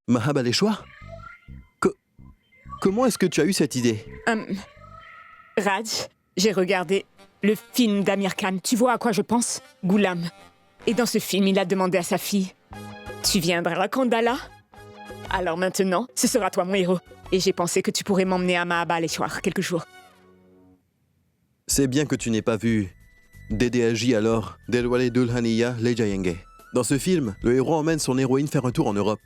Mahabaleshwar? Comment est-ce que tu as eu cette idée? Raj, j'ai regardé le film d'Amir Khan. Tu vois à quoi je pense? Ghulam. Et dans ce film, il a demandé à sa fille, « Tu viendras à Kandala? Alors maintenant, ce sera toi mon héros. Et j'ai pensé que tu pourrais m'emmener à Mahabaleshwar quelques jours. » C'est bien que tu n'aies pas vu DDAJ alors, Delwale Dulhaniya Le Jayenge. Dans ce film, le héros emmène son héroïne faire un tour en Europe.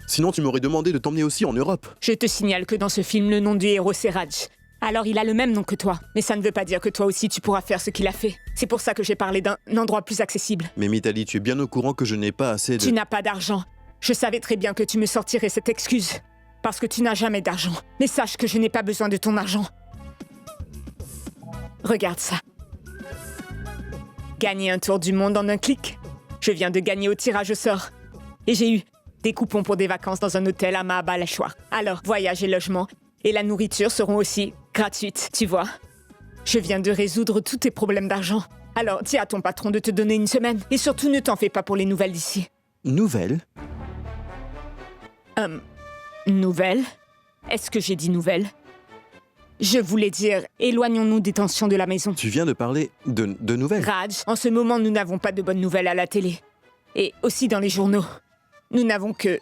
Sinon, tu m'aurais demandé de t'emmener aussi en Europe. Je te signale que dans ce film, le nom du héros, c'est Raj. Alors il a le même nom que toi. Mais ça ne veut pas dire que toi aussi, tu pourras faire ce qu'il a fait. C'est pour ça que j'ai parlé d'un endroit plus accessible. Mais Mithali, tu es bien au courant que je n'ai pas assez de... Tu n'as pas d'argent. Je savais très bien que tu me sortirais cette excuse. Parce que tu n'as jamais d'argent. Mais sache que je n'ai pas besoin de ton argent. Regarde ça. Gagner un tour du monde en un clic. Je viens de gagner au tirage au sort. Et j'ai eu des coupons pour des vacances dans un hôtel à Mahabaleshwar. Alors, voyage et logement et la nourriture seront aussi gratuites, tu vois. Je viens de résoudre tous tes problèmes d'argent. Alors, dis à ton patron de te donner une semaine. Et surtout, ne t'en fais pas pour les nouvelles d'ici. Nouvelles? Nouvelles? Est-ce que j'ai dit nouvelles? Je voulais dire, éloignons-nous des tensions de la maison. Tu viens de parler de nouvelles? Raj, en ce moment, nous n'avons pas de bonnes nouvelles à la télé. Et aussi dans les journaux. Nous n'avons que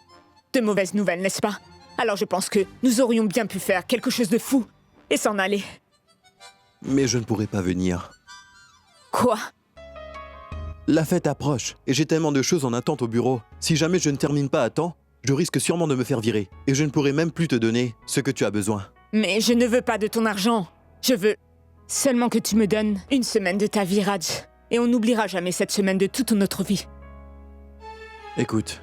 de mauvaises nouvelles, n'est-ce pas? Alors je pense que nous aurions bien pu faire quelque chose de fou et s'en aller. Mais je ne pourrai pas venir. Quoi? La fête approche et j'ai tellement de choses en attente au bureau. Si jamais je ne termine pas à temps, je risque sûrement de me faire virer. Et je ne pourrai même plus te donner ce que tu as besoin. Mais je ne veux pas de ton argent. Je veux seulement que tu me donnes une semaine de ta vie, Raj. Et on n'oubliera jamais cette semaine de toute notre vie. Écoute,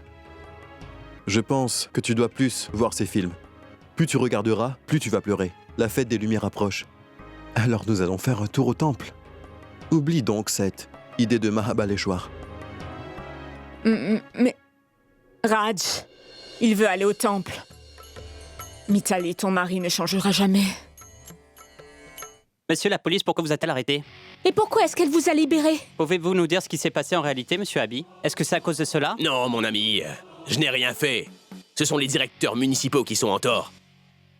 je pense que tu dois plus voir ces films. Plus tu regarderas, plus tu vas pleurer. La fête des Lumières approche. Alors nous allons faire un tour au temple. Oublie donc cette idée de Mahabaleshwar. Mais... Raj, il veut aller au temple. Mithali, ton mari ne changera jamais. Monsieur la police, pourquoi vous a-t-elle arrêté? Et pourquoi est-ce qu'elle vous a libéré? Pouvez-vous nous dire ce qui s'est passé en réalité, monsieur Abi? Est-ce que c'est à cause de cela? Non, mon ami, je n'ai rien fait. Ce sont les directeurs municipaux qui sont en tort.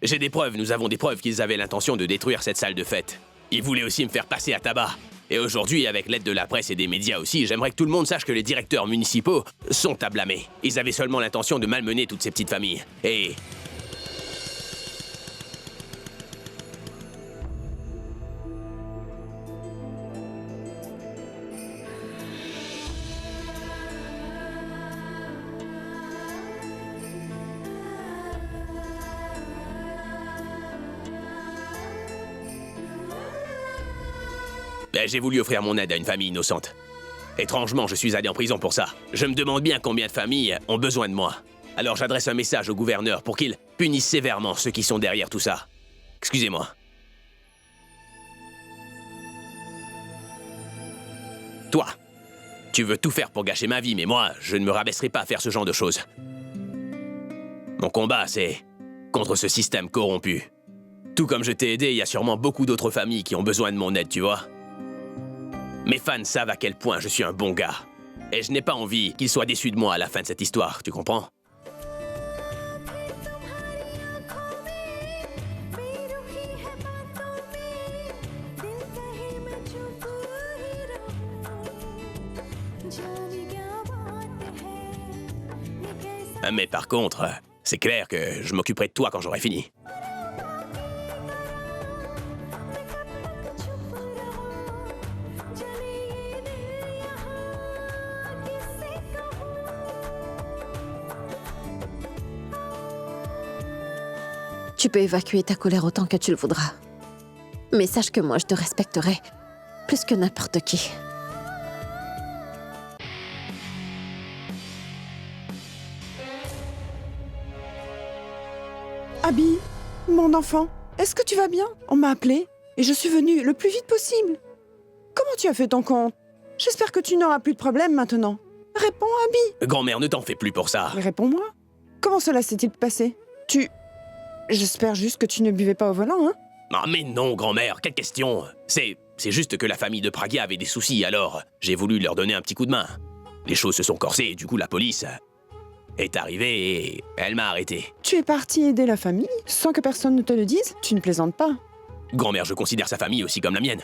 J'ai des preuves, nous avons des preuves qu'ils avaient l'intention de détruire cette salle de fête. Ils voulaient aussi me faire passer à tabac. Et aujourd'hui, avec l'aide de la presse et des médias aussi, j'aimerais que tout le monde sache que les directeurs municipaux sont à blâmer. Ils avaient seulement l'intention de malmener toutes ces petites familles. Et... j'ai voulu offrir mon aide à une famille innocente. Étrangement, je suis allé en prison pour ça. Je me demande bien combien de familles ont besoin de moi. Alors j'adresse un message au gouverneur pour qu'il punisse sévèrement ceux qui sont derrière tout ça. Excusez-moi. Toi, tu veux tout faire pour gâcher ma vie, mais moi, je ne me rabaisserai pas à faire ce genre de choses. Mon combat, c'est contre ce système corrompu. Tout comme je t'ai aidé, il y a sûrement beaucoup d'autres familles qui ont besoin de mon aide, tu vois. Mes fans savent à quel point je suis un bon gars. Et je n'ai pas envie qu'ils soient déçus de moi à la fin de cette histoire, tu comprends? Mais par contre, c'est clair que je m'occuperai de toi quand j'aurai fini. Tu peux évacuer ta colère autant que tu le voudras. Mais sache que moi, je te respecterai plus que n'importe qui. Abi, mon enfant, est-ce que tu vas bien? On m'a appelé et je suis venue le plus vite possible. Comment tu as fait ton compte? J'espère que tu n'auras plus de problème maintenant. Réponds, Abi. Grand-mère, ne t'en fais plus pour ça. Mais réponds-moi. Comment cela s'est-il passé? J'espère juste que tu ne buvais pas au volant, hein? Ah mais non, grand-mère, quelle question? C'est juste que la famille de Pragya avait des soucis, alors j'ai voulu leur donner un petit coup de main. Les choses se sont corsées et du coup la police... est arrivée et elle m'a arrêté. Tu es parti aider la famille sans que personne ne te le dise? Tu ne plaisantes pas. Grand-mère, je considère sa famille aussi comme la mienne.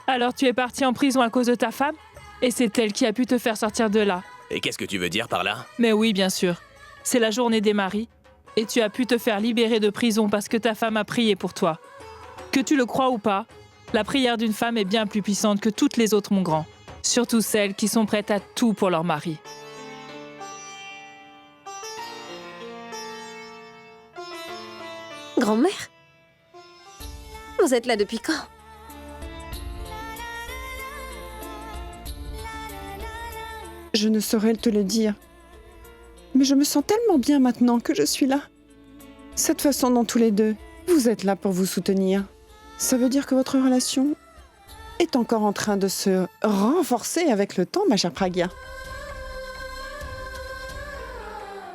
Alors tu es parti en prison à cause de ta femme? Et c'est elle qui a pu te faire sortir de là? Et qu'est-ce que tu veux dire par là? Mais oui, bien sûr. C'est la journée des maris. Et tu as pu te faire libérer de prison parce que ta femme a prié pour toi. Que tu le crois ou pas, la prière d'une femme est bien plus puissante que toutes les autres, mon grand. Surtout celles qui sont prêtes à tout pour leur mari. Grand-mère? Vous êtes là depuis quand? Je ne saurais te le dire. Mais je me sens tellement bien maintenant que je suis là. Cette façon dont tous les deux, vous êtes là pour vous soutenir. Ça veut dire que votre relation est encore en train de se renforcer avec le temps, ma chère Pragya.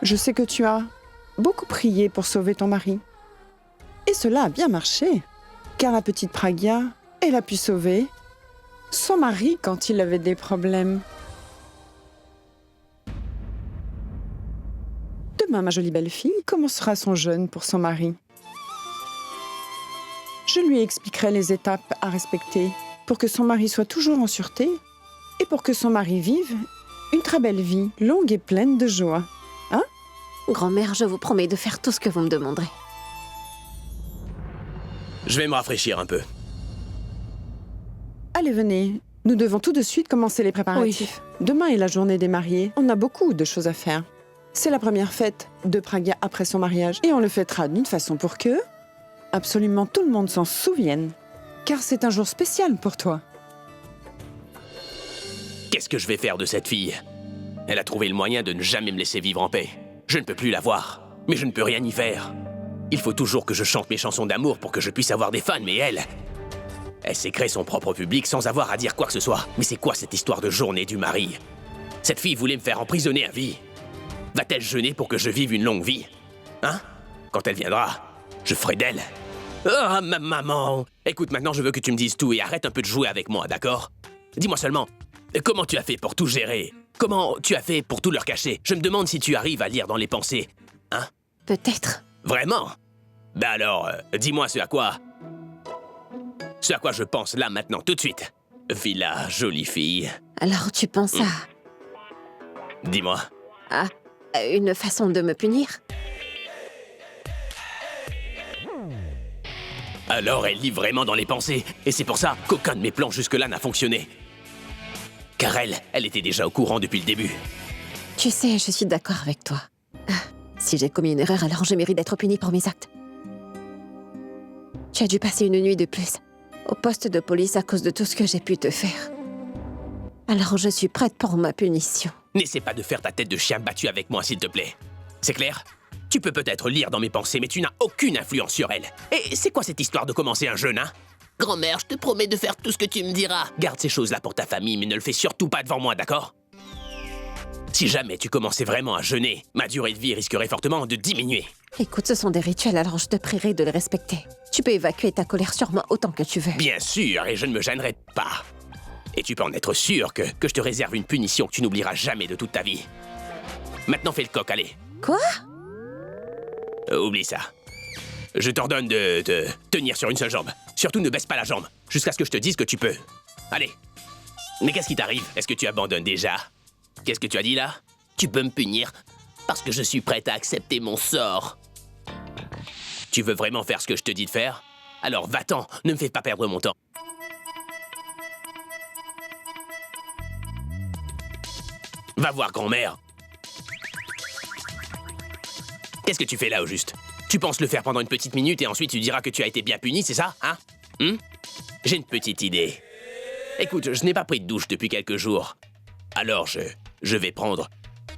Je sais que tu as beaucoup prié pour sauver ton mari. Et cela a bien marché, car la petite Pragya, elle a pu sauver son mari quand il avait des problèmes. Demain, ma jolie belle-fille commencera son jeûne pour son mari. Je lui expliquerai les étapes à respecter pour que son mari soit toujours en sûreté et pour que son mari vive une très belle vie, longue et pleine de joie. Hein? Grand-mère, je vous promets de faire tout ce que vous me demanderez. Je vais me rafraîchir un peu. Allez, venez. Nous devons tout de suite commencer les préparatifs. Demain est la journée des mariés. On a beaucoup de choses à faire. C'est la première fête de Pragya après son mariage. Et on le fêtera d'une façon pour que absolument tout le monde s'en souvienne. Car c'est un jour spécial pour toi. Qu'est-ce que je vais faire de cette fille? Elle a trouvé le moyen de ne jamais me laisser vivre en paix. Je ne peux plus la voir, mais je ne peux rien y faire. Il faut toujours que je chante mes chansons d'amour pour que je puisse avoir des fans, mais elle s'est créée son propre public sans avoir à dire quoi que ce soit. Mais c'est quoi cette histoire de journée du mari? Cette fille voulait me faire emprisonner à vie. Va-t-elle jeûner pour que je vive une longue vie? Hein? Quand elle viendra, je ferai d'elle. Oh, ma maman! Écoute, maintenant je veux que tu me dises tout et arrête un peu de jouer avec moi, d'accord? Dis-moi seulement, comment tu as fait pour tout gérer? Comment tu as fait pour tout leur cacher? Je me demande si tu arrives à lire dans les pensées. Hein? Peut-être. Vraiment? Ben alors, dis-moi ce à quoi je pense là, maintenant, tout de suite. Villa, jolie fille. Alors tu penses Dis-moi. à une façon de me punir? Alors elle lit vraiment dans les pensées, et c'est pour ça qu'aucun de mes plans jusque-là n'a fonctionné. Car elle était déjà au courant depuis le début. Tu sais, je suis d'accord avec toi. Si j'ai commis une erreur, alors je mérite d'être punie pour mes actes. Tu as dû passer une nuit de plus au poste de police à cause de tout ce que j'ai pu te faire. Alors je suis prête pour ma punition. N'essaie pas de faire ta tête de chien battu avec moi, s'il te plaît. C'est clair? Tu peux peut-être lire dans mes pensées, mais tu n'as aucune influence sur elle. Et c'est quoi cette histoire de commencer un jeûne, hein? Grand-mère, je te promets de faire tout ce que tu me diras. Garde ces choses-là pour ta famille, mais ne le fais surtout pas devant moi, d'accord? Si jamais tu commençais vraiment à jeûner, ma durée de vie risquerait fortement de diminuer. Écoute, ce sont des rituels, alors je te prierai de les respecter. Tu peux évacuer ta colère sur moi autant que tu veux. Bien sûr, et je ne me gênerai pas. Et tu peux en être sûr que je te réserve une punition que tu n'oublieras jamais de toute ta vie. Maintenant, fais le coq, allez. Quoi? Oublie ça. Je t'ordonne de tenir sur une seule jambe. Surtout ne baisse pas la jambe, jusqu'à ce que je te dise que tu peux. Allez. Mais qu'est-ce qui t'arrive? Est-ce que tu abandonnes déjà? Qu'est-ce que tu as dit là? Tu peux me punir parce que je suis prête à accepter mon sort. Tu veux vraiment faire ce que je te dis de faire? Alors va-t'en, ne me fais pas perdre mon temps. Va voir grand-mère. Qu'est-ce que tu fais là au juste? Tu penses le faire pendant une petite minute et ensuite tu diras que tu as été bien puni, c'est ça, hein? J'ai une petite idée. Écoute, je n'ai pas pris de douche depuis quelques jours. Alors je vais prendre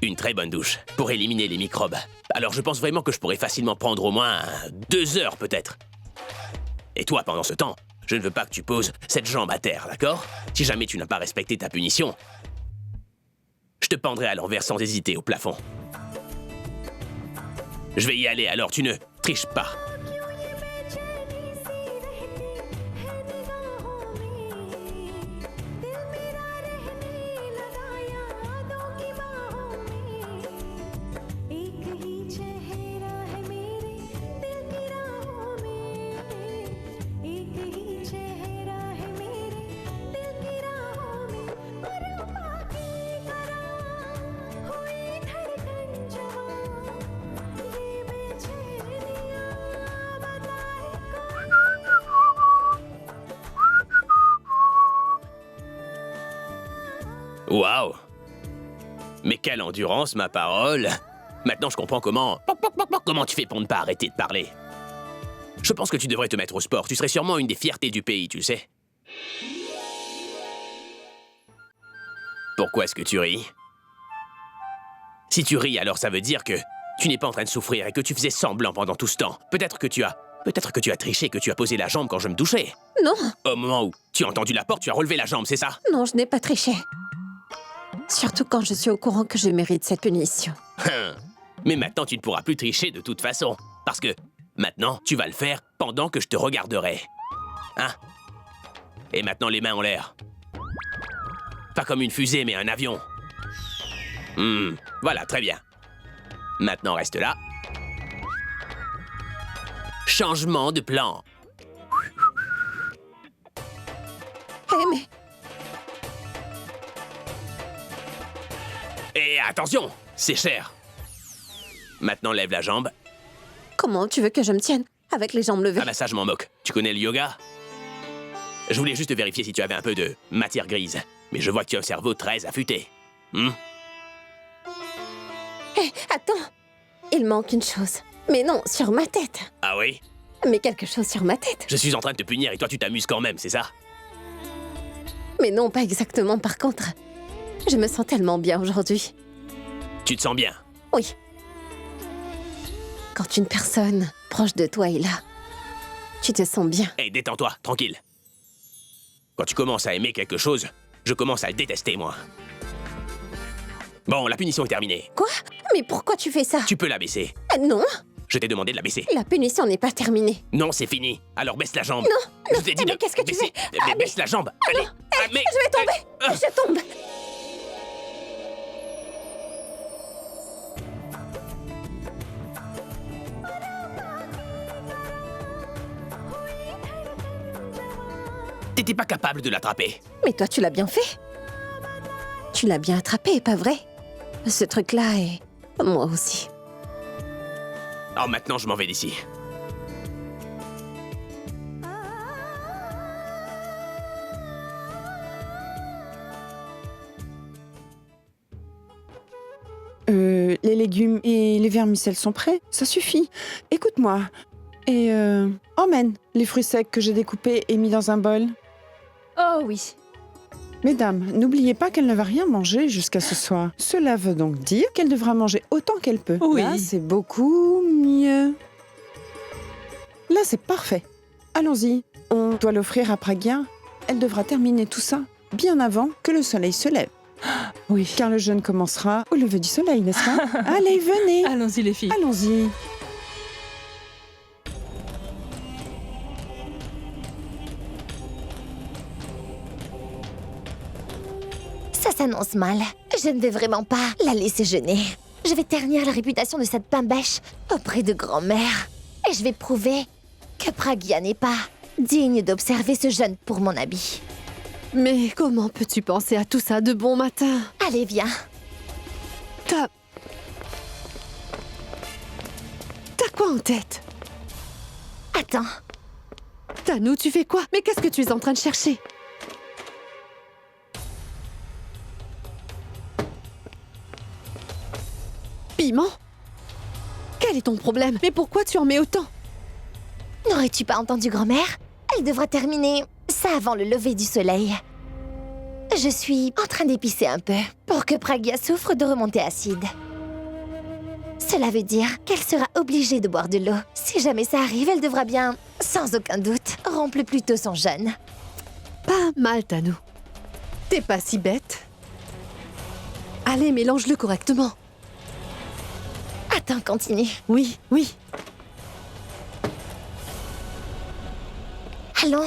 une très bonne douche pour éliminer les microbes. Alors je pense vraiment que je pourrais facilement prendre au moins 2 heures peut-être. Et toi, pendant ce temps, je ne veux pas que tu poses cette jambe à terre, d'accord? Si jamais tu n'as pas respecté ta punition, je te pendrai à l'envers sans hésiter au plafond. Je vais y aller, alors tu ne triches pas. Waouh! Mais quelle endurance, ma parole! Maintenant, je comprends comment tu fais pour ne pas arrêter de parler. Je pense que tu devrais te mettre au sport. Tu serais sûrement une des fiertés du pays, tu sais. Pourquoi est-ce que tu ris? Si tu ris, alors ça veut dire que tu n'es pas en train de souffrir et que tu faisais semblant pendant tout ce temps. Peut-être que tu as triché, que tu as posé la jambe quand je me touchais. Non, Au moment où tu as entendu la porte, tu as relevé la jambe, c'est ça? non, je n'ai pas triché. Surtout quand je suis au courant que je mérite cette punition. Mais maintenant, tu ne pourras plus tricher de toute façon. Parce que maintenant, tu vas le faire pendant que je te regarderai. Hein? Et maintenant, les mains en l'air. Pas comme une fusée, mais un avion. Voilà, très bien. Maintenant, reste là. Changement de plan. Eh, mais Et attention, c'est cher. Maintenant, lève la jambe. comment tu veux que je me tienne avec les jambes levées? Ah bah ça, je m'en moque. Tu connais le yoga? Je voulais juste vérifier si tu avais un peu de matière grise. Mais je vois que tu as un cerveau très affûté. Hé, attends! Il manque une chose. Mais non, sur ma tête. Ah oui? Mais quelque chose sur ma tête. Je suis en train de te punir et toi tu t'amuses quand même, c'est ça? Mais non, pas exactement par contre. Je me sens tellement bien aujourd'hui. Tu te sens bien? Oui. Quand une personne proche de toi est là, tu te sens bien. Hé, détends-toi, tranquille. Quand tu commences à aimer quelque chose, je commence à le détester, moi. Bon, la punition est terminée. Quoi? Mais pourquoi tu fais ça? Tu peux la baisser. Non, Je t'ai demandé de la baisser. la punition n'est pas terminée. Non, c'est fini. Alors baisse la jambe. Non, Je t'ai dit mais de qu'est-ce que tu baisser. fais? Mais baisse la jambe. Allez. Ah, mais... Je vais tomber! Je tombe! T'étais pas capable de l'attraper. Mais toi, tu l'as bien fait. Tu l'as bien attrapé, pas vrai? Ce truc-là est... moi aussi. Alors maintenant, je m'en vais d'ici. Les légumes et les vermicelles sont prêts, ça suffit. Écoute-moi. Et emmène les fruits secs que j'ai découpés et mis dans un bol. Oh oui. Mesdames, n'oubliez pas qu'elle ne va rien manger jusqu'à ce soir. Cela veut donc dire qu'elle devra manger autant qu'elle peut. Oui. Là, c'est beaucoup mieux. Là, c'est parfait. Allons-y. On doit l'offrir à Pragya. Elle devra terminer tout ça bien avant que le soleil se lève. Oui. Car le jeûne commencera au lever du soleil, n'est-ce pas? Allez, venez. Allons-y, les filles. Allons-y. Ça s'annonce mal. Je ne vais vraiment pas la laisser jeûner. Je vais ternir la réputation de cette pain-bêche auprès de grand-mère. Et je vais prouver que Pragya n'est pas digne d'observer ce jeûne pour mon habit. Mais comment peux-tu penser à tout ça de bon matin? Allez, viens. T'as quoi en tête? Attends. Tanou, tu fais quoi? Mais qu'est-ce que tu es en train de chercher? Piment? Quel est ton problème? Mais pourquoi tu en mets autant? N'aurais-tu pas entendu grand-mère? Elle devra terminer ça avant le lever du soleil. Je suis en train d'épicer un peu pour que Pragya souffre de remontée acide. Cela veut dire qu'elle sera obligée de boire de l'eau. Si jamais ça arrive, elle devra bien, sans aucun doute, rompre plus tôt son jeûne. Pas mal, Tanou. T'es pas si bête. Allez, mélange-le correctement. Attends, continue. Oui, oui. Allons.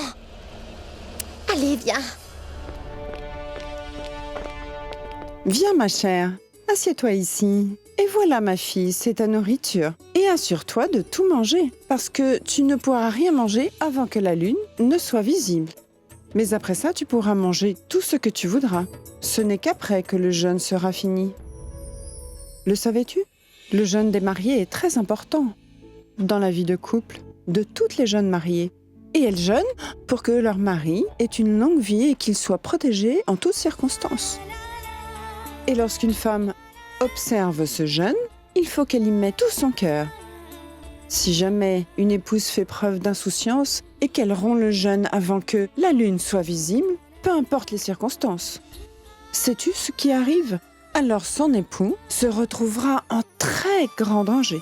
Allez, viens. Viens, ma chère. Assieds-toi ici. Et voilà, ma fille, c'est ta nourriture. Et assure-toi de tout manger, parce que tu ne pourras rien manger avant que la lune ne soit visible. Mais après ça, tu pourras manger tout ce que tu voudras. Ce n'est qu'après que le jeûne sera fini. Le savais-tu? Le jeûne des mariés est très important dans la vie de couple de toutes les jeunes mariées. Et elles jeûnent pour que leur mari ait une longue vie et qu'il soit protégé en toutes circonstances. Et lorsqu'une femme observe ce jeûne, il faut qu'elle y mette tout son cœur. Si jamais une épouse fait preuve d'insouciance et qu'elle rompt le jeûne avant que la lune soit visible, peu importe les circonstances. Sais-tu ce qui arrive? Alors son époux se retrouvera en très grand danger.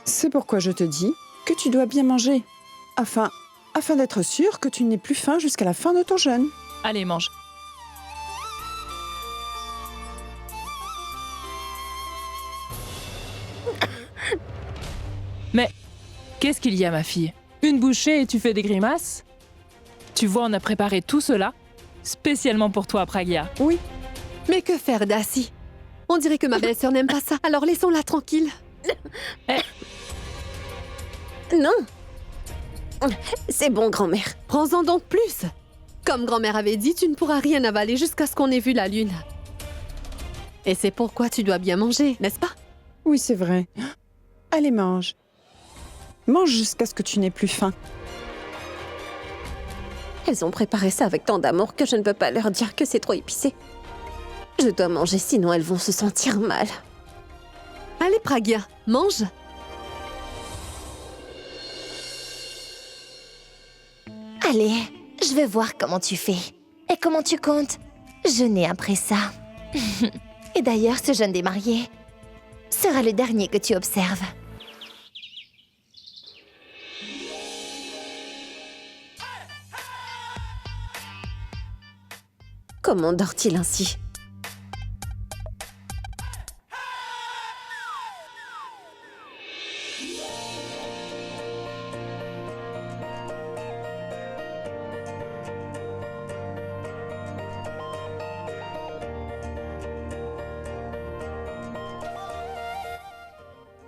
C'est pourquoi je te dis que tu dois bien manger, afin d'être sûr que tu n'aies plus faim jusqu'à la fin de ton jeûne. Allez, mange. Mais qu'est-ce qu'il y a, ma fille? Une bouchée et tu fais des grimaces? Tu vois, on a préparé tout cela spécialement pour toi, Pragya. Oui, Mais que faire, Dassy? On dirait que ma belle-sœur n'aime pas ça, alors laissons-la tranquille. Non. C'est bon, grand-mère. Prends-en donc plus. Comme grand-mère avait dit, tu ne pourras rien avaler jusqu'à ce qu'on ait vu la lune. Et c'est pourquoi tu dois bien manger, n'est-ce pas? oui, c'est vrai. Allez, mange. Mange jusqu'à ce que tu n'aies plus faim. Elles ont préparé ça avec tant d'amour que je ne peux pas leur dire que c'est trop épicé. Je dois manger, sinon elles vont se sentir mal. Allez, Pragya, mange. Allez, je veux voir comment tu fais. Et comment tu comptes jeûner après ça. Et d'ailleurs, ce jeûne des mariés sera le dernier que tu observes. Comment dort-il ainsi?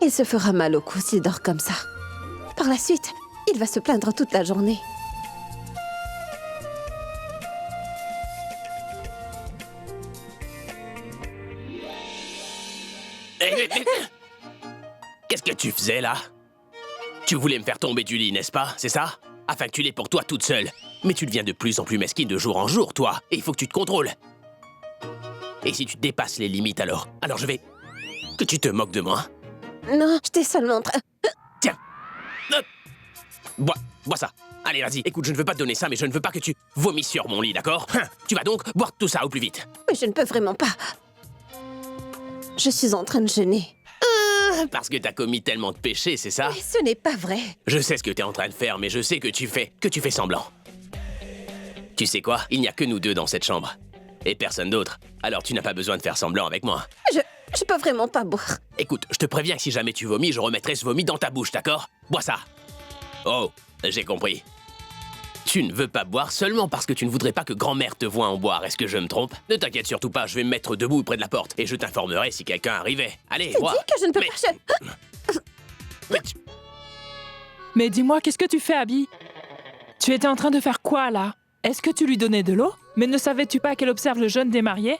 Il se fera mal au cou s'il dort comme ça. Par la suite, il va se plaindre toute la journée. Qu'est-ce que tu faisais là? Tu voulais me faire tomber du lit, n'est-ce pas? C'est ça? Afin que tu l'aies pour toi toute seule. Mais tu deviens de plus en plus mesquine de jour en jour, toi. Et il faut que tu te contrôles. Et si tu dépasses les limites alors je vais... Que tu te moques de moi? Non, je t'ai seulement... Tiens. Hop. Bois ça. Allez, vas-y. Écoute, je ne veux pas te donner ça, mais je ne veux pas que tu vomisses sur mon lit, d'accord? Tu vas donc boire tout ça au plus vite. Mais je ne peux vraiment pas. Je suis en train de jeûner. Parce que t'as commis tellement de péchés, c'est ça? Mais ce n'est pas vrai. Je sais ce que t'es en train de faire, mais je sais que tu fais semblant. Tu sais quoi? Il n'y a que nous deux dans cette chambre. Et personne d'autre. Alors tu n'as pas besoin de faire semblant avec moi. Je peux vraiment pas boire. Écoute, je te préviens que si jamais tu vomis, je remettrai ce vomi dans ta bouche, d'accord? Bois ça. Oh, j'ai compris. Tu ne veux pas boire seulement parce que tu ne voudrais pas que grand-mère te voie en boire. Est-ce que je me trompe? Ne t'inquiète surtout pas, je vais me mettre debout près de la porte et je t'informerai si quelqu'un arrivait. Allez, Je bois. dis que je ne peux pas... Mais Mais dis-moi, qu'est-ce que tu fais, Abby? Tu étais en train de faire quoi, là? Est-ce que tu lui donnais de l'eau? Mais ne savais-tu pas qu'elle observe le jeûne des mariés?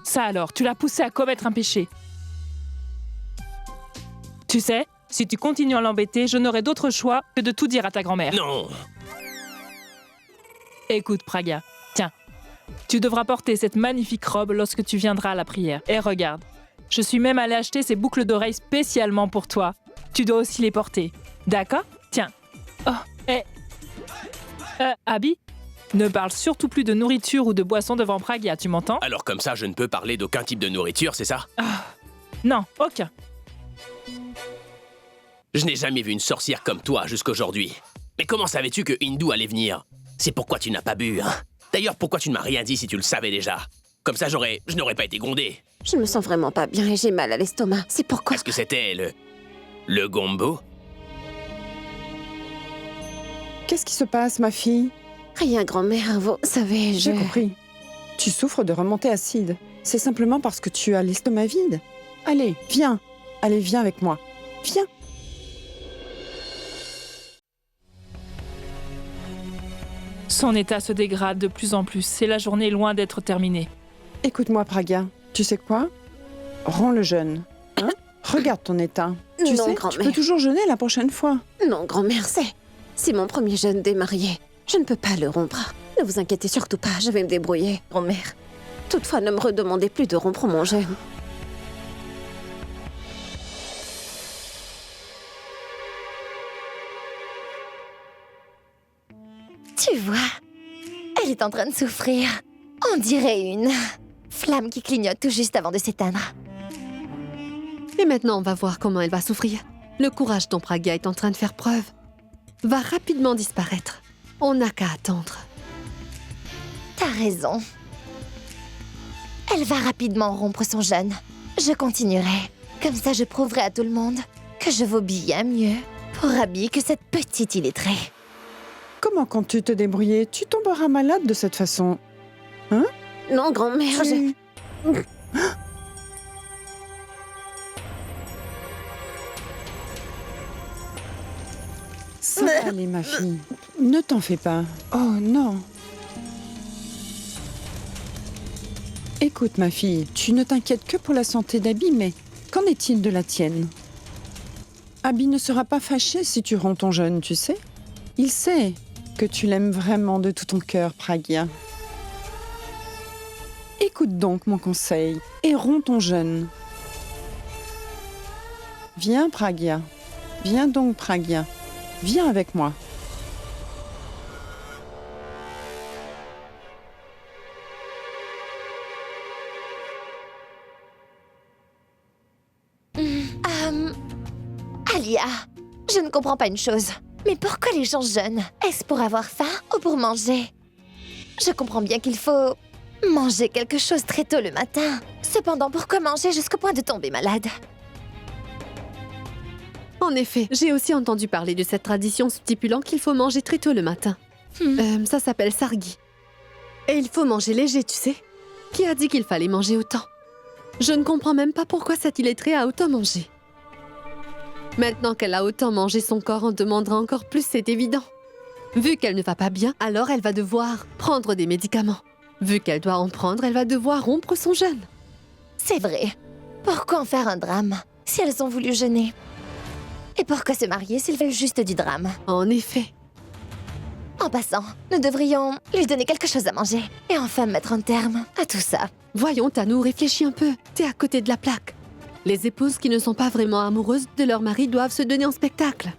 Ça alors, tu l'as poussée à commettre un péché. Tu sais, si tu continues à l'embêter, je n'aurai d'autre choix que de tout dire à ta grand-mère. non. Écoute, Pragya, tiens, tu devras porter cette magnifique robe lorsque tu viendras à la prière. Et regarde, je suis même allée acheter ces boucles d'oreilles spécialement pour toi. Tu dois aussi les porter. D'accord? Tiens. Oh, et... Abby, ne parle surtout plus de nourriture ou de boisson devant Pragya, tu m'entends? Alors comme ça, je ne peux parler d'aucun type de nourriture, c'est ça? Non, aucun. Je n'ai jamais vu une sorcière comme toi jusqu'aujourd'hui. Mais comment savais-tu que Hindu allait venir? C'est pourquoi tu n'as pas bu, hein? D'ailleurs, pourquoi tu ne m'as rien dit si tu le savais déjà? Comme ça, je n'aurais pas été grondé. Je me sens vraiment pas bien et j'ai mal à l'estomac. C'est pourquoi... Est-ce que c'était le gombo? Qu'est-ce qui se passe, ma fille? Rien, grand-mère, vous savez, J'ai compris. Tu souffres de remontée acide. C'est simplement parce que tu as l'estomac vide. Allez, viens. Allez, viens avec moi. Viens. Son état se dégrade de plus en plus et la journée est loin d'être terminée. Écoute-moi, Pragya. Tu sais quoi? Romps le jeûne. Hein? Regarde ton état. Tu Non, sais, tu grand-mère. peux toujours jeûner la prochaine fois. Non, grand-mère, c'est mon premier jeûne des mariés. Je ne peux pas le rompre. Ne vous inquiétez surtout pas, je vais me débrouiller, grand-mère. Toutefois, ne me redemandez plus de rompre mon jeûne. Tu vois, elle est en train de souffrir. On dirait une flamme qui clignote tout juste avant de s'éteindre. Et maintenant, on va voir comment elle va souffrir. Le courage dont Pragya est en train de faire preuve va rapidement disparaître. On n'a qu'à attendre. T'as raison. Elle va rapidement rompre son jeûne. Je continuerai. Comme ça, je prouverai à tout le monde que je vaux bien mieux pour Abby que cette petite illettrée. Comment comptes-tu te débrouiller? Tu tomberas malade de cette façon. Hein? Non, grand-mère, je... Ça va aller, ma fille. Ne t'en fais pas. Oh non. Écoute, ma fille, tu ne t'inquiètes que pour la santé d'Abby, mais qu'en est-il de la tienne? Abby ne sera pas fâché si tu romps ton jeûne, tu sais. Il sait que tu l'aimes vraiment de tout ton cœur, Pragya. Écoute donc mon conseil et romps ton jeûne. Viens, Pragya. Viens donc, Pragya. Viens avec moi. Alia, je ne comprends pas une chose. Mais pourquoi les gens jeûnent? Est-ce pour avoir faim ou pour manger? Je comprends bien qu'il faut manger quelque chose très tôt le matin. Cependant, pourquoi manger jusqu'au point de tomber malade? En effet, j'ai aussi entendu parler de cette tradition stipulant qu'il faut manger très tôt le matin. Ça s'appelle sargi. Et il faut manger léger, tu sais. Qui a dit qu'il fallait manger autant? Je ne comprends même pas pourquoi cette illettrée a autant mangé. Maintenant qu'elle a autant mangé, son corps en demandera encore plus, c'est évident. Vu qu'elle ne va pas bien, alors elle va devoir prendre des médicaments. Vu qu'elle doit en prendre, elle va devoir rompre son jeûne. C'est vrai. Pourquoi en faire un drame si elles ont voulu jeûner? Et pourquoi se marier s'ils veulent juste du drame? En effet. En passant, nous devrions lui donner quelque chose à manger et enfin mettre un terme à tout ça. Voyons, Tanou, réfléchis un peu. T'es à côté de la plaque. Les épouses qui ne sont pas vraiment amoureuses de leur mari doivent se donner en spectacle.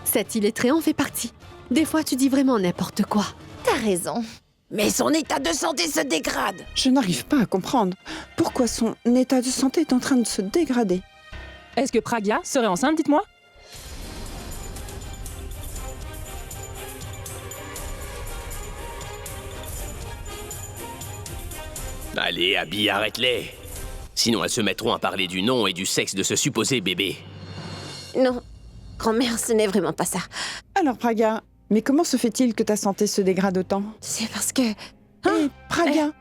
Cette illettrée en fait partie. Des fois, tu dis vraiment n'importe quoi. T'as raison. Mais son état de santé se dégrade. Je n'arrive pas à comprendre pourquoi son état de santé est en train de se dégrader. Est-ce que Pragya serait enceinte, dites-moi? Allez, Abby, arrête-les. Sinon, elles se mettront à parler du nom et du sexe de ce supposé bébé. Non, grand-mère, ce n'est vraiment pas ça. Alors, Pragya, mais comment se fait-il que ta santé se dégrade autant? C'est parce que... Hé, Pragya!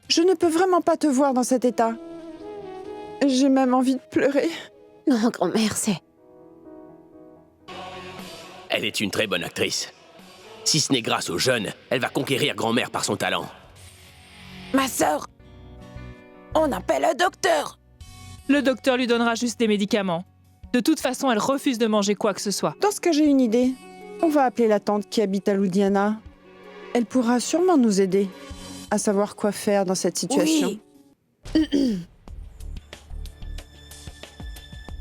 Je ne peux vraiment pas te voir dans cet état. J'ai même envie de pleurer. Non, grand-mère, c'est... Elle est une très bonne actrice. Si ce n'est grâce au jeûne, elle va conquérir grand-mère par son talent. Ma sœur! On appelle un docteur! Le docteur lui donnera juste des médicaments. De toute façon, elle refuse de manger quoi que ce soit. Dans ce cas, j'ai une idée. On va appeler la tante qui habite à Loudiana. Elle pourra sûrement nous aider à savoir quoi faire dans cette situation. Oui.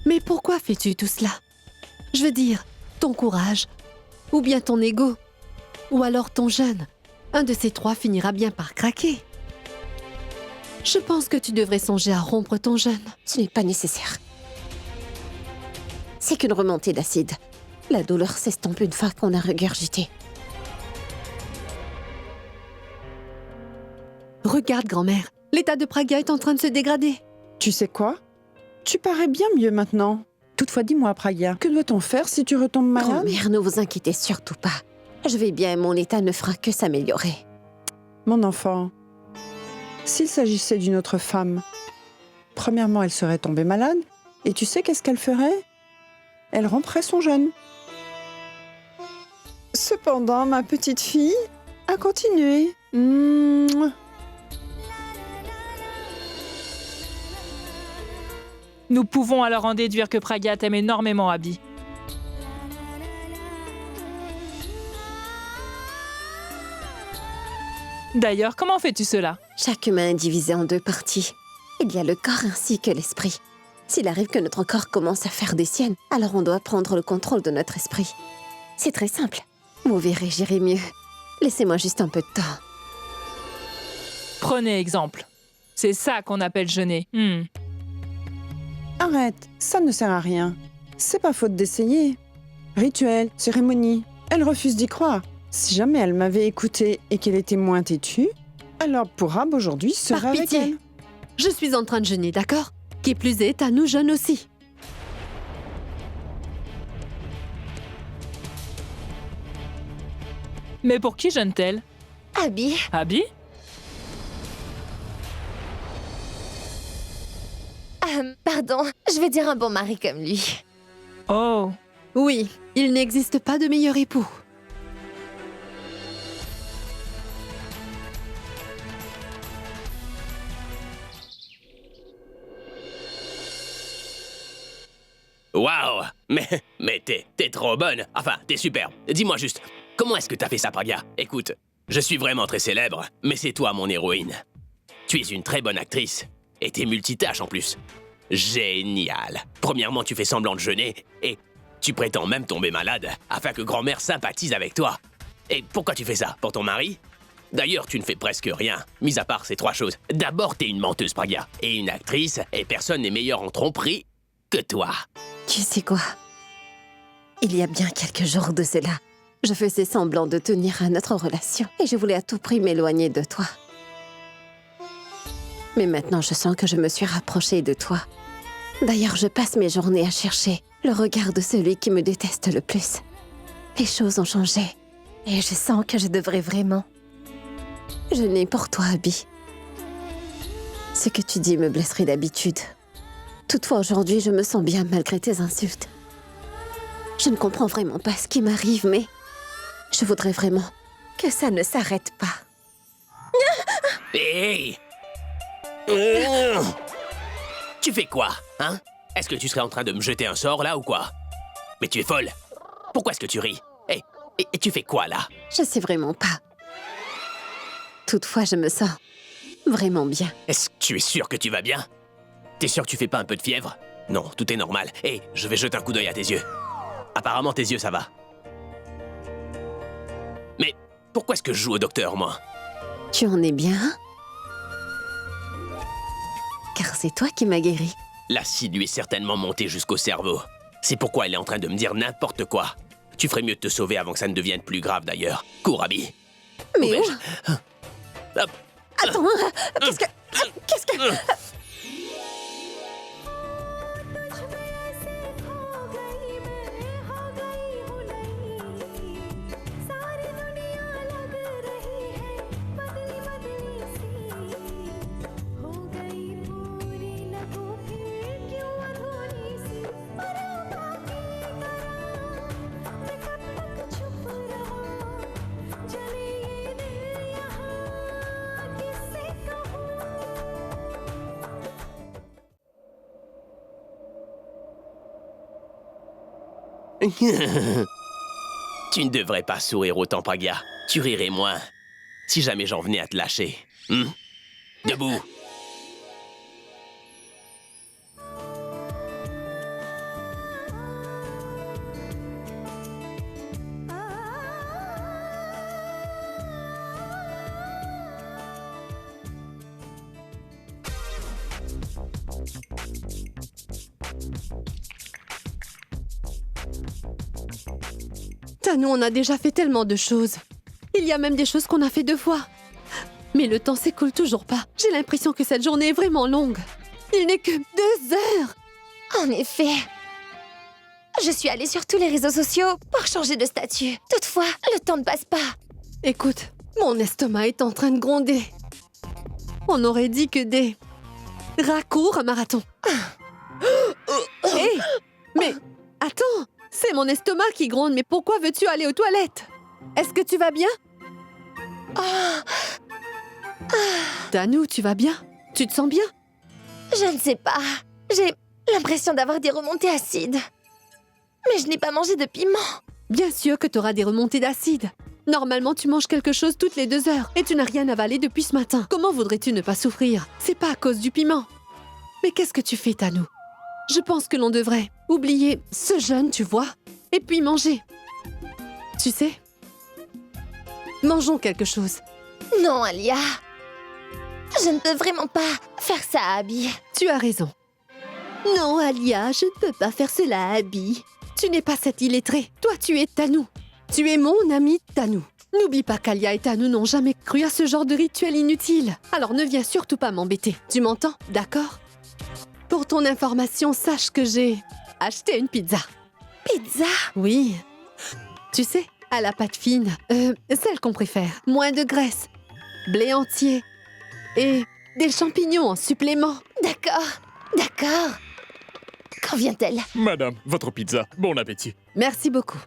Mais pourquoi fais-tu tout cela? Je veux dire, ton courage, ou bien ton ego, ou alors ton jeûne. Un de ces trois finira bien par craquer. Je pense que tu devrais songer à rompre ton jeûne. Ce n'est pas nécessaire. C'est qu'une remontée d'acide. La douleur s'estompe une fois qu'on a regurgité. Regarde, grand-mère, l'état de Pragya est en train de se dégrader. Tu sais quoi? Tu parais bien mieux maintenant. Toutefois, dis-moi, Pragya, que doit-on faire si tu retombes malade? Grand-mère, ne vous inquiétez surtout pas. Je vais bien et mon état ne fera que s'améliorer. Mon enfant, S'il s'agissait d'une autre femme, premièrement, elle serait tombée malade, et tu sais qu'est-ce qu'elle ferait? Elle romprait son jeûne. Cependant, ma petite fille a continué. Mouah. Nous pouvons alors en déduire que Pragya t'aime énormément, Abby. D'ailleurs, comment fais-tu cela? Chaque humain est divisé en 2 parties. Il y a le corps ainsi que l'esprit. S'il arrive que notre corps commence à faire des siennes, alors on doit prendre le contrôle de notre esprit. C'est très simple. Vous verrez, j'irai mieux. Laissez-moi juste un peu de temps. Prenez exemple. C'est ça qu'on appelle jeûner. Arrête, ça ne sert à rien. C'est pas faute d'essayer. Rituel, cérémonie, elle refuse d'y croire. Si jamais elle m'avait écoutée et qu'elle était moins têtue, alors Purab aujourd'hui serait Par avec pitié. elle. Je suis en train de jeûner, d'accord? Qui plus est, à nous jeûne aussi. Mais pour qui jeûne-t-elle? Abby, Abby? pardon, je veux dire un bon mari comme lui. Oh. Oui, il n'existe pas de meilleur époux. Waouh! Mais t'es trop bonne. Enfin, t'es superbe. Dis-moi juste, comment est-ce que t'as fait ça, Pragya? Écoute, je suis vraiment très célèbre, mais c'est toi mon héroïne. Tu es une très bonne actrice. Et t'es multitâche en plus. Génial. Premièrement, tu fais semblant de jeûner et tu prétends même tomber malade afin que grand-mère sympathise avec toi. Et pourquoi tu fais ça? Pour ton mari? D'ailleurs, tu ne fais presque rien, mis à part ces 3 choses. D'abord, t'es une menteuse, Pragya, et une actrice, et personne n'est meilleur en tromperie que toi. Tu sais quoi? Il y a bien quelques jours de cela, je faisais semblant de tenir à notre relation et je voulais à tout prix m'éloigner de toi. Mais maintenant, je sens que je me suis rapprochée de toi. D'ailleurs, je passe mes journées à chercher le regard de celui qui me déteste le plus. Les choses ont changé et je sens que je devrais vraiment. Je n'ai pour toi, Abby. Ce que tu dis me blesserait d'habitude. Toutefois, aujourd'hui, je me sens bien malgré tes insultes. Je ne comprends vraiment pas ce qui m'arrive, mais je voudrais vraiment que ça ne s'arrête pas. Hey! Tu fais quoi, hein? Est-ce que tu serais en train de me jeter un sort, là, ou quoi? Mais tu es folle! Pourquoi est-ce que tu ris? Hey, et tu fais quoi, là? Je sais vraiment pas. Toutefois, je me sens vraiment bien. Est-ce que tu es sûr que tu vas bien? T'es sûr que tu fais pas un peu de fièvre? Non, tout est normal. Hey, je vais jeter un coup d'œil à tes yeux. Apparemment, tes yeux, ça va. Mais pourquoi est-ce que je joue au docteur, moi? Tu en es bien? Car c'est toi qui m'as guéri. L'acide lui est certainement monté jusqu'au cerveau. C'est pourquoi elle est en train de me dire n'importe quoi. Tu ferais mieux de te sauver avant que ça ne devienne plus grave, d'ailleurs. Cours, Abby. Mais où? Hop. Attends, qu'est-ce que... Tu ne devrais pas sourire autant, Pragya. Tu rirais moins. Si jamais j'en venais à te lâcher. Debout. Tanu, on a déjà fait tellement de choses. Il y a même des choses qu'on a fait 2 fois. Mais le temps s'écoule toujours pas. J'ai l'impression que cette journée est vraiment longue. Il n'est que 2 heures. En effet. Je suis allée sur tous les réseaux sociaux pour changer de statut. Toutefois, le temps ne passe pas. Écoute, mon estomac est en train de gronder. On aurait dit que des rats courent un marathon. Hé, mais attends, c'est mon estomac qui gronde, mais pourquoi veux-tu aller aux toilettes? Est-ce que tu vas bien? Tanou, tu vas bien? Tu te sens bien? Je ne sais pas. J'ai l'impression d'avoir des remontées acides. Mais je n'ai pas mangé de piment. Bien sûr que tu auras des remontées d'acide. Normalement, tu manges quelque chose toutes les 2 heures et tu n'as rien avalé depuis ce matin. Comment voudrais-tu ne pas souffrir? C'est pas à cause du piment. Mais qu'est-ce que tu fais, Tanou? Je pense que l'on devrait oublier ce jeûne, tu vois, et puis manger. Tu sais? Mangeons quelque chose. Non, Alia. Je ne peux vraiment pas faire ça à Abby. Tu as raison. Non, Alia, je ne peux pas faire cela à Abby. Tu n'es pas cette illettrée. Toi, tu es Tanou. Tu es mon ami Tanou. N'oublie pas qu'Alia et Tanou n'ont jamais cru à ce genre de rituel inutile. Alors ne viens surtout pas m'embêter. Tu m'entends, d'accord? Pour ton information, sache que j'ai acheté une pizza. Pizza? Oui. Tu sais, à la pâte fine, celle qu'on préfère. Moins de graisse, blé entier et des champignons en supplément. D'accord, d'accord. Quand vient-elle? Madame, votre pizza. Bon appétit. Merci beaucoup.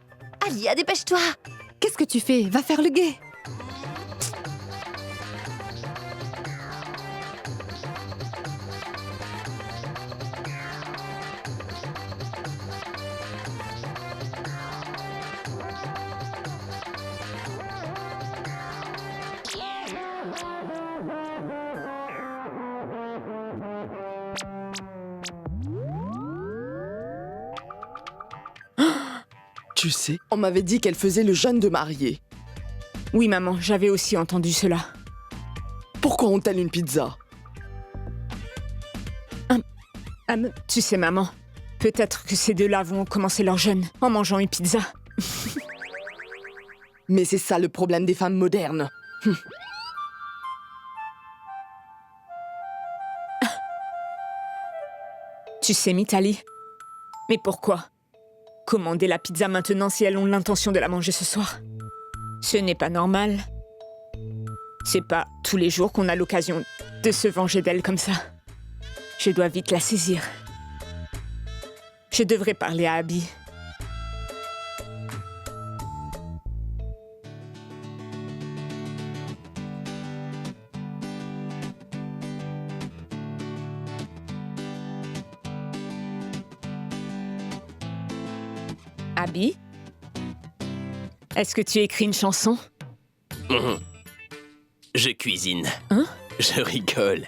Alia, dépêche-toi. Qu'est-ce que tu fais? Va faire le guet. Tu sais, on m'avait dit qu'elle faisait le jeûne de mariée. Oui, maman, j'avais aussi entendu cela. Pourquoi ont-elles une pizza? Tu sais, maman, peut-être que ces deux-là vont commencer leur jeûne en mangeant une pizza. Mais c'est ça le problème des femmes modernes. Tu sais, Mitali, mais pourquoi commander la pizza maintenant si elles ont l'intention de la manger ce soir? Ce n'est pas normal. C'est pas tous les jours qu'on a l'occasion de se venger d'elles comme ça. Je dois vite la saisir. Je devrais parler à Abby. Abby? Est-ce que tu écris une chanson? Je cuisine. Hein? Je rigole.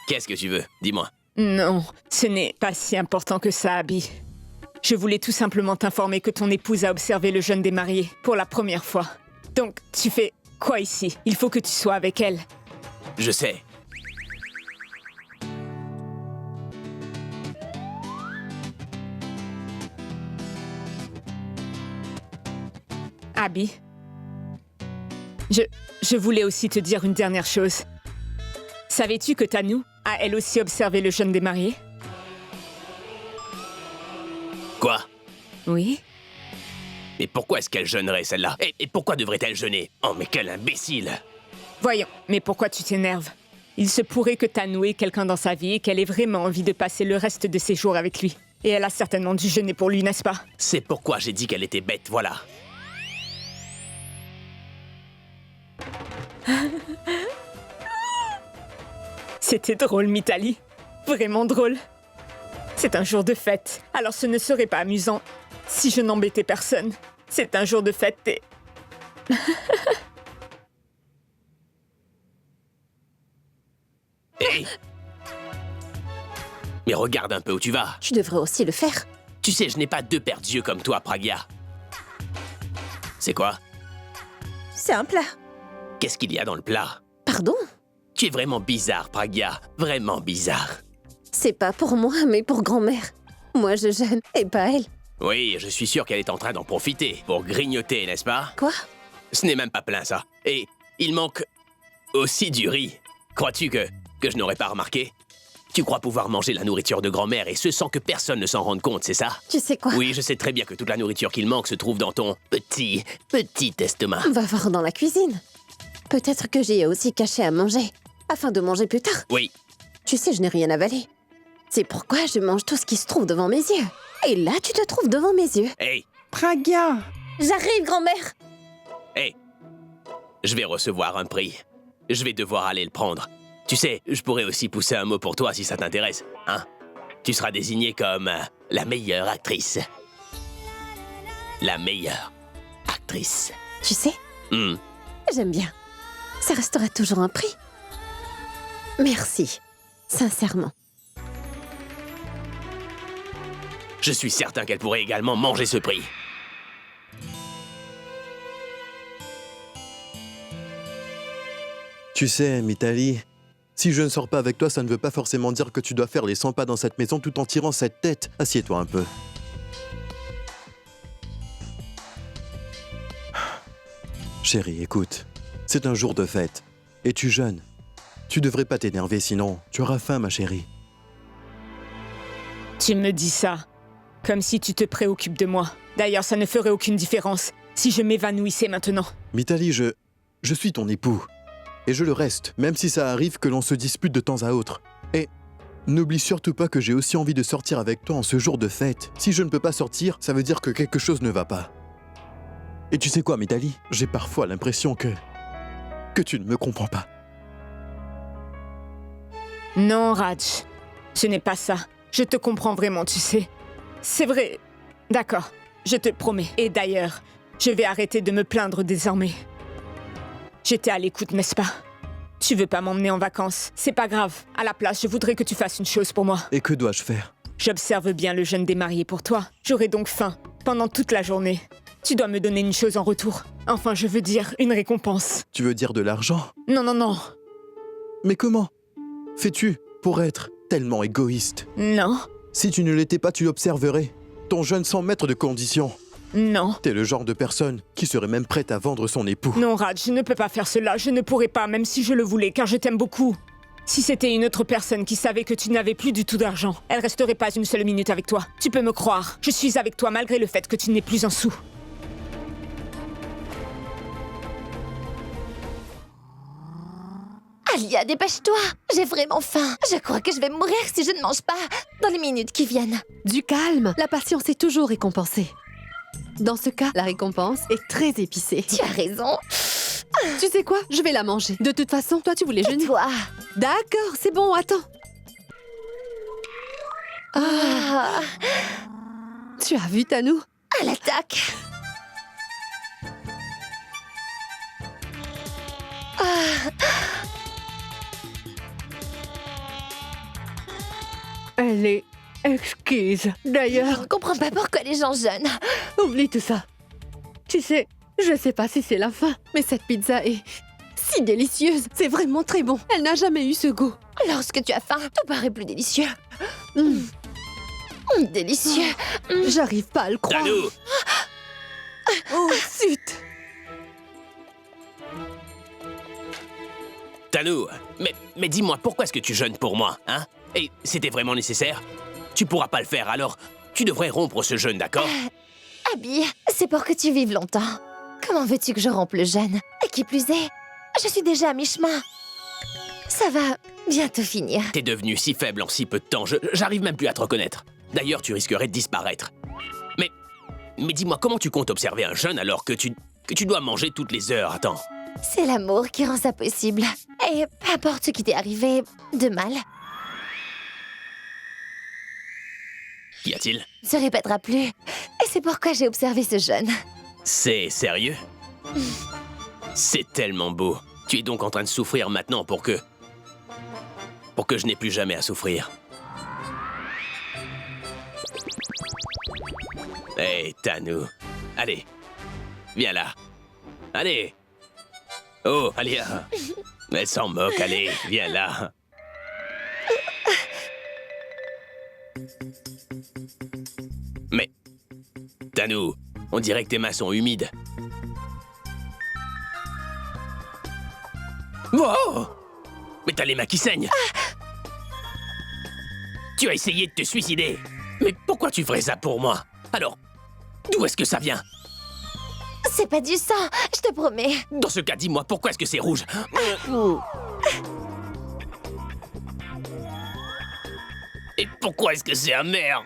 Qu'est-ce que tu veux? Dis-moi. Non, ce n'est pas si important que ça, Abby. Je voulais tout simplement t'informer que ton épouse a observé le jeûne des mariés pour la première fois. Donc, tu fais quoi ici? Il faut que tu sois avec elle. Je sais. Abby, je voulais aussi te dire une dernière chose. Savais-tu que Tanou a elle aussi observé le jeûne des mariés? Quoi? Oui. Mais pourquoi est-ce qu'elle jeûnerait, celle-là? Et pourquoi devrait-elle jeûner? Oh, mais quel imbécile! Voyons, mais pourquoi tu t'énerves? Il se pourrait que Tanou ait quelqu'un dans sa vie et qu'elle ait vraiment envie de passer le reste de ses jours avec lui. Et elle a certainement dû jeûner pour lui, n'est-ce pas? C'est pourquoi j'ai dit qu'elle était bête, voilà. C'était drôle, Mitali. Vraiment drôle. C'est un jour de fête, alors ce ne serait pas amusant si je n'embêtais personne. C'est un jour de fête et... Hey! Mais regarde un peu où tu vas. Tu devrais aussi le faire. Tu sais, je n'ai pas deux paires d'yeux comme toi, Pragya. C'est quoi? C'est un plat. Qu'est-ce qu'il y a dans le plat? Pardon? Tu es vraiment bizarre, Pragya. Vraiment bizarre. C'est pas pour moi, mais pour grand-mère. Moi, je jeûne, et pas elle. Oui, je suis sûr qu'elle est en train d'en profiter pour grignoter, n'est-ce pas? Quoi? Ce n'est même pas plein, ça. Et il manque aussi du riz. Crois-tu que je n'aurais pas remarqué? Tu crois pouvoir manger la nourriture de grand-mère et ce sans que personne ne s'en rende compte, c'est ça? Tu sais quoi? Oui, je sais très bien que toute la nourriture qu'il manque se trouve dans ton petit estomac. Va voir dans la cuisine. Peut-être que j'y ai aussi caché à manger. afin de manger plus tard. Oui. Tu sais, je n'ai rien avalé. C'est pourquoi je mange tout ce qui se trouve devant mes yeux. Et là, tu te trouves devant mes yeux. Hey, Pragya! J'arrive, grand-mère. hey. Je vais recevoir un prix. Je vais devoir aller le prendre. Tu sais, je pourrais aussi pousser un mot pour toi si ça t'intéresse, hein? Tu seras désignée comme la meilleure actrice. La meilleure actrice. Tu sais, Hmm. j'aime bien. Ça restera toujours un prix. Merci, sincèrement. Je suis certain qu'elle pourrait également manger ce prix. Tu sais, Mitali, si je ne sors pas avec toi, ça ne veut pas forcément dire que tu dois faire les 100 pas dans cette maison tout en tirant cette tête. Assieds-toi un peu. Chérie, écoute, c'est un jour de fête. Es-tu jeune? Tu devrais pas t'énerver, sinon tu auras faim, ma chérie. Tu me dis ça, comme si tu te préoccupes de moi. D'ailleurs, ça ne ferait aucune différence si je m'évanouissais maintenant. Mitali, je suis ton époux. Et je le reste, même si ça arrive que l'on se dispute de temps à autre. Et n'oublie surtout pas que j'ai aussi envie de sortir avec toi en ce jour de fête. Si je ne peux pas sortir, ça veut dire que quelque chose ne va pas. Et tu sais quoi, Mitali? J'ai parfois l'impression que tu ne me comprends pas. Non, Raj, ce n'est pas ça. Je te comprends vraiment, tu sais. C'est vrai. D'accord, je te promets. Et d'ailleurs, je vais arrêter de me plaindre désormais. J'étais à l'écoute, n'est-ce pas? Tu veux pas m'emmener en vacances? C'est pas grave. À la place, je voudrais que tu fasses une chose pour moi. Et que dois-je faire? J'observe bien le jeûne des mariés pour toi. J'aurai donc faim pendant toute la journée. Tu dois me donner une chose en retour. Enfin, je veux dire, une récompense. Tu veux dire de l'argent? Non, non, non. Mais comment fais-tu pour être tellement égoïste? Non, Si tu ne l'étais pas, tu l'observerais. Ton jeune sans mettre de conditions. non. T'es le genre de personne qui serait même prête à vendre son époux. Non, Raj, je ne peux pas faire cela. Je ne pourrais pas, même si je le voulais, car je t'aime beaucoup. Si c'était une autre personne qui savait que tu n'avais plus du tout d'argent, elle resterait pas une seule minute avec toi. Tu peux me croire. Je suis avec toi malgré le fait que tu n'aies plus un sou. Alia, dépêche-toi. J'ai vraiment faim. Je crois que je vais mourir si je ne mange pas dans les minutes qui viennent. Du calme, la patience est toujours récompensée. Dans ce cas, la récompense est très épicée. Tu as raison. Tu sais quoi? Je vais la manger. De toute façon, toi, tu voulais Et jeûner. toi? D'accord, c'est bon, attends. Ah, Tu as vu, Tanou? à l'attaque. Elle est exquise. Je D'ailleurs, ne comprends pas pourquoi les gens jeûnent. oublie tout ça. Tu sais, je sais pas si c'est la fin, mais cette pizza est si délicieuse. C'est vraiment très bon. Elle n'a jamais eu ce goût. Lorsque tu as faim, tout paraît plus délicieux. Mm. Délicieux. J'arrive pas à le croire. Tanou, Oh, zut. Tanou, mais dis-moi, pourquoi est-ce que tu jeûnes pour moi, hein? Et c'était vraiment nécessaire? Tu pourras pas le faire, alors tu devrais rompre ce jeûne, d'accord? Abby, c'est pour que tu vives longtemps. Comment veux-tu que je rompe le jeûne? Et qui plus est, je suis déjà à mi-chemin. Ça va bientôt finir. T'es devenu si faible en si peu de temps, j'arrive même plus à te reconnaître. D'ailleurs, tu risquerais de disparaître. Mais dis-moi, comment tu comptes observer un jeûne alors que tu dois manger toutes les heures? Attends. C'est l'amour qui rend ça possible. Et peu importe ce qui t'est arrivé de mal, Qu'y a-t-il? ne se répétera plus. Et c'est pourquoi j'ai observé ce jeûne. C'est sérieux? C'est tellement beau. Tu es donc en train de souffrir maintenant pour que je n'ai plus jamais à souffrir. Hé, Tanou. Allez, viens là. Allez. Oh, Alia. Elle s'en moque, allez, viens là. Mais, Tanou, on dirait que tes mains sont humides. Wow! Mais t'as les mains qui saignent. Tu as essayé de te suicider. Mais pourquoi tu ferais ça pour moi? Alors, d'où est-ce que ça vient? C'est pas du sang, je te promets. Dans ce cas, dis-moi, pourquoi est-ce que c'est rouge? Pourquoi est-ce que c'est amer?